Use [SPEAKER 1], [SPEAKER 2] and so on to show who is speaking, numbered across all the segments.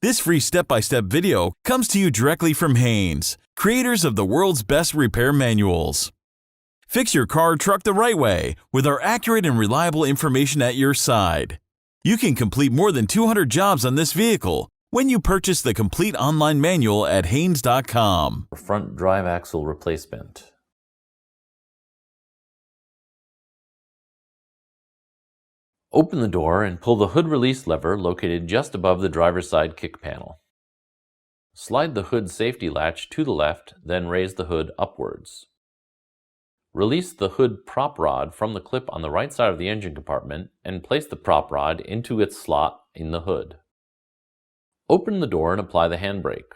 [SPEAKER 1] This free step-by-step video comes to you directly from Haynes, creators of the world's best repair manuals. Fix your car or truck the right way with our accurate and reliable information at your side. You can complete more than 200 jobs on this vehicle when you purchase the complete online manual at Haynes.com.
[SPEAKER 2] Front drive axle replacement. Open the door and pull the hood release lever located just above the driver's side kick panel. Slide the hood safety latch to the left, then raise the hood upwards. Release the hood prop rod from the clip on the right side of the engine compartment and place the prop rod into its slot in the hood. Open the door and apply the handbrake.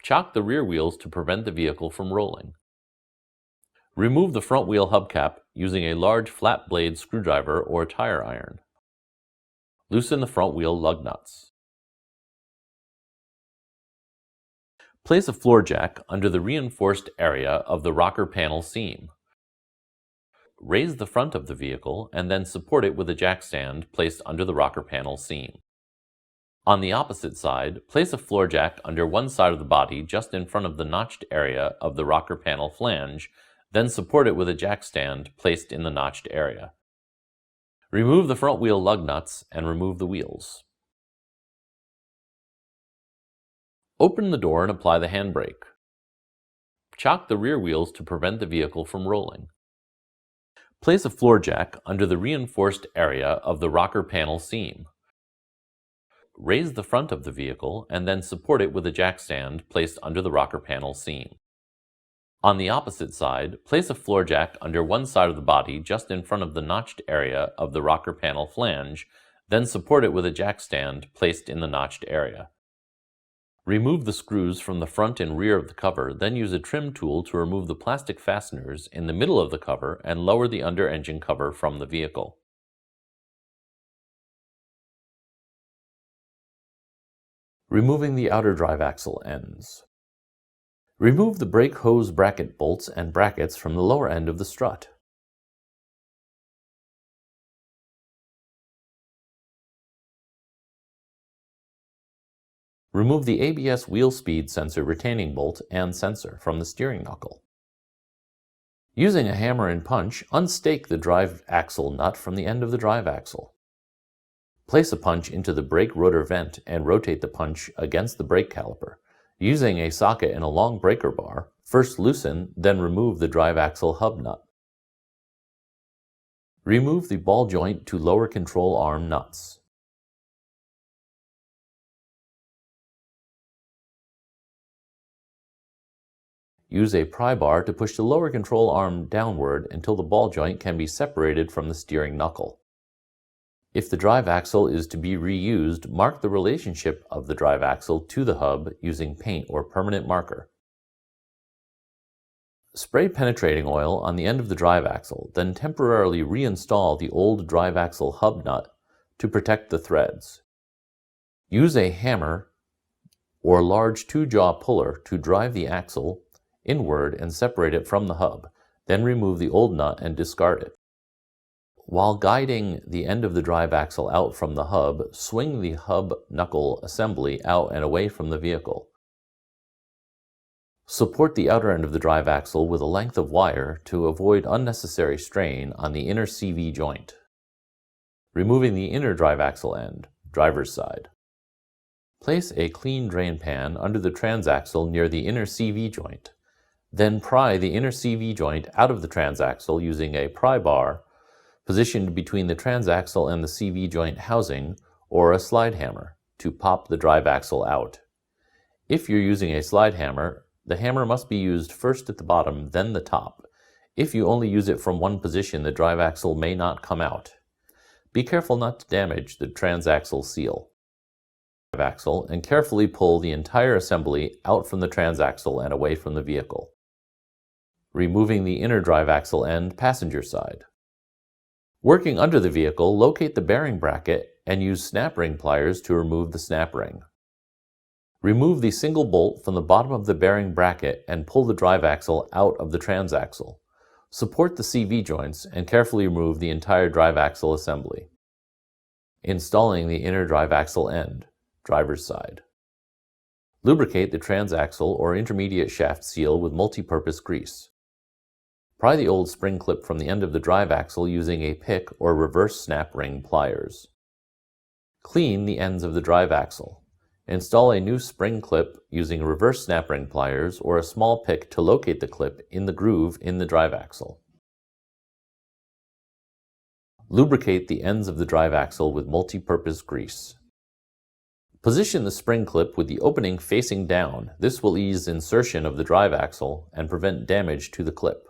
[SPEAKER 2] Chock the rear wheels to prevent the vehicle from rolling. Remove the front wheel hubcap using a large flat blade screwdriver or tire iron. Loosen the front wheel lug nuts. Place a floor jack under the reinforced area of the rocker panel seam. Raise the front of the vehicle and then support it with a jack stand placed under the rocker panel seam. On the opposite side, place a floor jack under one side of the body just in front of the notched area of the rocker panel flange, then support it with a jack stand placed in the notched area. Remove the front wheel lug nuts and remove the wheels. Open the door and apply the handbrake. Chock the rear wheels to prevent the vehicle from rolling. Place a floor jack under the reinforced area of the rocker panel seam. Raise the front of the vehicle and then support it with a jack stand placed under the rocker panel seam. On the opposite side, place a floor jack under one side of the body just in front of the notched area of the rocker panel flange, then support it with a jack stand placed in the notched area. Remove the screws from the front and rear of the cover, then use a trim tool to remove the plastic fasteners in the middle of the cover and lower the under-engine cover from the vehicle. Removing the outer drive axle ends. Remove the brake hose bracket bolts and brackets from the lower end of the strut. Remove the ABS wheel speed sensor retaining bolt and sensor from the steering knuckle. Using a hammer and punch, unstake the drive axle nut from the end of the drive axle. Place a punch into the brake rotor vent and rotate the punch against the brake caliper. Using a socket and a long breaker bar, first loosen, then remove the drive axle hub nut. Remove the ball joint to lower control arm nuts. Use a pry bar to push the lower control arm downward until the ball joint can be separated from the steering knuckle. If the drive axle is to be reused, mark the relationship of the drive axle to the hub using paint or permanent marker. Spray penetrating oil on the end of the drive axle, then temporarily reinstall the old drive axle hub nut to protect the threads. Use a hammer or large 2-jaw puller to drive the axle inward and separate it from the hub, then remove the old nut and discard it. While guiding the end of the drive axle out from the hub, swing the hub knuckle assembly out and away from the vehicle. Support the outer end of the drive axle with a length of wire to avoid unnecessary strain on the inner CV joint. Removing the inner drive axle end, driver's side. Place a clean drain pan under the transaxle near the inner CV joint. Then pry the inner CV joint out of the transaxle using a pry bar positioned between the transaxle and the CV joint housing, or a slide hammer to pop the drive axle out. If you're using a slide hammer, the hammer must be used first at the bottom, then the top. If you only use it from one position, the drive axle may not come out. Be careful not to damage the transaxle seal. Axle and carefully pull the entire assembly out from the transaxle and away from the vehicle. Removing the inner drive axle end, passenger side. Working under the vehicle, locate the bearing bracket and use snap ring pliers to remove the snap ring. Remove the single bolt from the bottom of the bearing bracket and pull the drive axle out of the transaxle. Support the CV joints and carefully remove the entire drive axle assembly. Installing the inner drive axle end, driver's side. Lubricate the transaxle or intermediate shaft seal with multi-purpose grease. Pry the old spring clip from the end of the drive axle using a pick or reverse snap ring pliers. Clean the ends of the drive axle. Install a new spring clip using reverse snap ring pliers or a small pick to locate the clip in the groove in the drive axle. Lubricate the ends of the drive axle with multi-purpose grease. Position the spring clip with the opening facing down. This will ease insertion of the drive axle and prevent damage to the clip.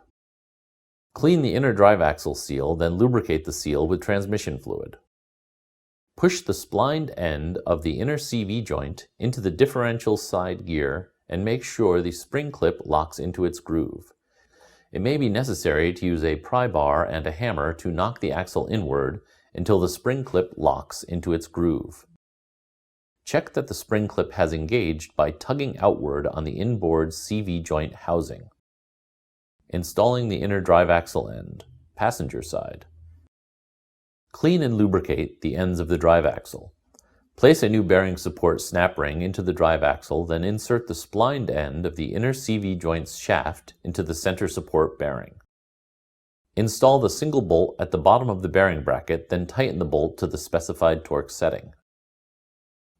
[SPEAKER 2] Clean the inner drive axle seal, then lubricate the seal with transmission fluid. Push the splined end of the inner CV joint into the differential side gear and make sure the spring clip locks into its groove. It may be necessary to use a pry bar and a hammer to knock the axle inward until the spring clip locks into its groove. Check that the spring clip has engaged by tugging outward on the inboard CV joint housing. Installing the inner drive axle end, passenger side. Clean and lubricate the ends of the drive axle. Place a new bearing support snap ring into the drive axle, then insert the splined end of the inner CV joint's shaft into the center support bearing. Install the single bolt at the bottom of the bearing bracket, then tighten the bolt to the specified torque setting.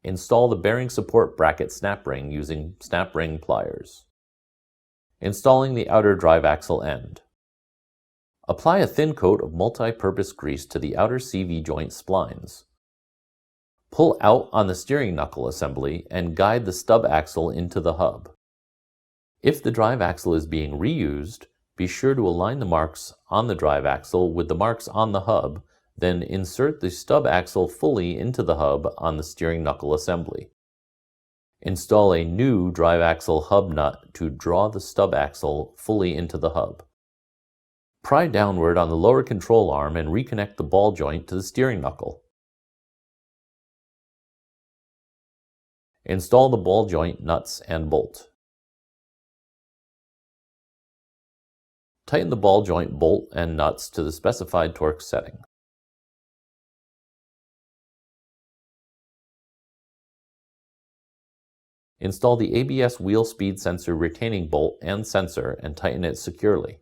[SPEAKER 2] Install the bearing support bracket snap ring using snap ring pliers. Installing the outer drive axle end. Apply a thin coat of multi-purpose grease to the outer CV joint splines. Pull out on the steering knuckle assembly and guide the stub axle into the hub. If the drive axle is being reused, be sure to align the marks on the drive axle with the marks on the hub, then insert the stub axle fully into the hub on the steering knuckle assembly. Install a new drive axle hub nut to draw the stub axle fully into the hub. Pry downward on the lower control arm and reconnect the ball joint to the steering knuckle. Install the ball joint nuts and bolt. Tighten the ball joint bolt and nuts to the specified torque setting. Install the ABS wheel speed sensor retaining bolt and sensor and tighten it securely.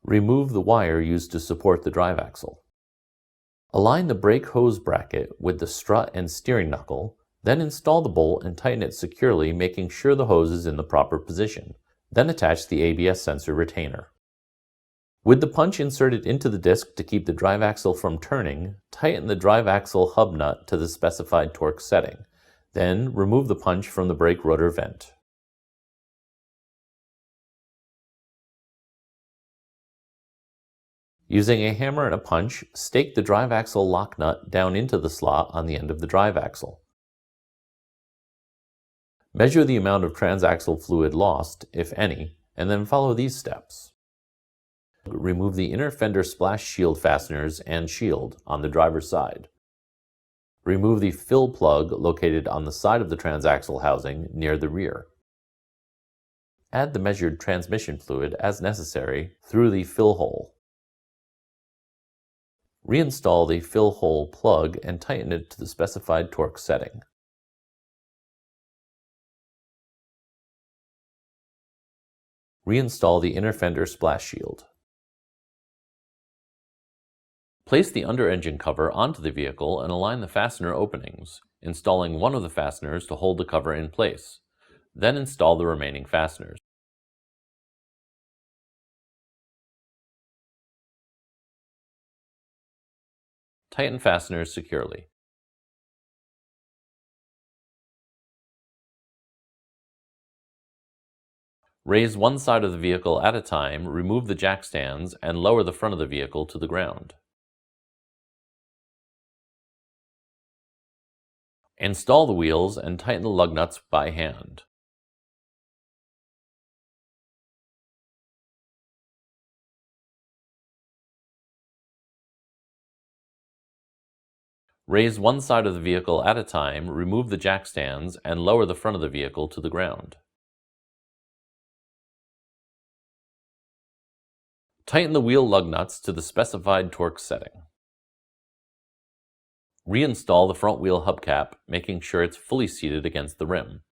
[SPEAKER 2] Remove the wire used to support the drive axle. Align the brake hose bracket with the strut and steering knuckle, then install the bolt and tighten it securely, making sure the hose is in the proper position. Then attach the ABS sensor retainer. With the punch inserted into the disc to keep the drive axle from turning, tighten the drive axle hub nut to the specified torque setting. Then remove the punch from the brake rotor vent. Using a hammer and a punch, stake the drive axle lock nut down into the slot on the end of the drive axle. Measure the amount of transaxle fluid lost, if any, and then follow these steps. Remove the inner fender splash shield fasteners and shield on the driver's side. Remove the fill plug located on the side of the transaxle housing near the rear. Add the measured transmission fluid as necessary through the fill hole. Reinstall the fill hole plug and tighten it to the specified torque setting. Reinstall the inner fender splash shield. Place the under-engine cover onto the vehicle and align the fastener openings, installing one of the fasteners to hold the cover in place. Then install the remaining fasteners. Tighten fasteners securely. Raise one side of the vehicle at a time, remove the jack stands, and lower the front of the vehicle to the ground. Install the wheels and tighten the lug nuts by hand. Raise one side of the vehicle at a time, remove the jack stands, and lower the front of the vehicle to the ground. Tighten the wheel lug nuts to the specified torque setting. Reinstall the front wheel hubcap, making sure it's fully seated against the rim.